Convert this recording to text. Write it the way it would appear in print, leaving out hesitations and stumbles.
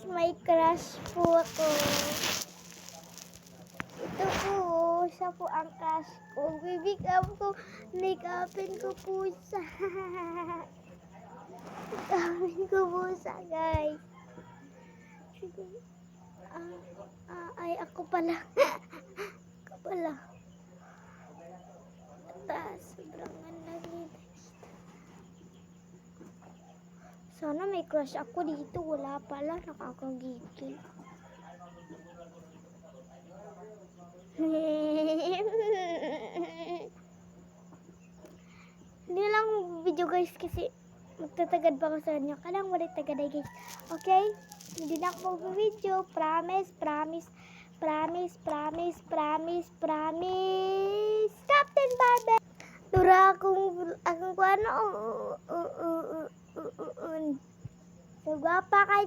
may crush po ako. Ito po, siya po ang crush ko. Bibig up ko, make-upin ko po siya. Make-upin ko po siya, guys. Sige. Ay, ako pala. Ako pala. Sobrang lagi. Sana may crush ako dito. Wala pala. Nakakagigil. Hindi lang video guys kasi magtatagad pa ako sa inyo. Kanang wala tagad guys. Okay? Hindi na ako mag-video. Promise, promise, promise, promise, promise, promise. Captain Barbie! Dura akong ano. So, gwapa kay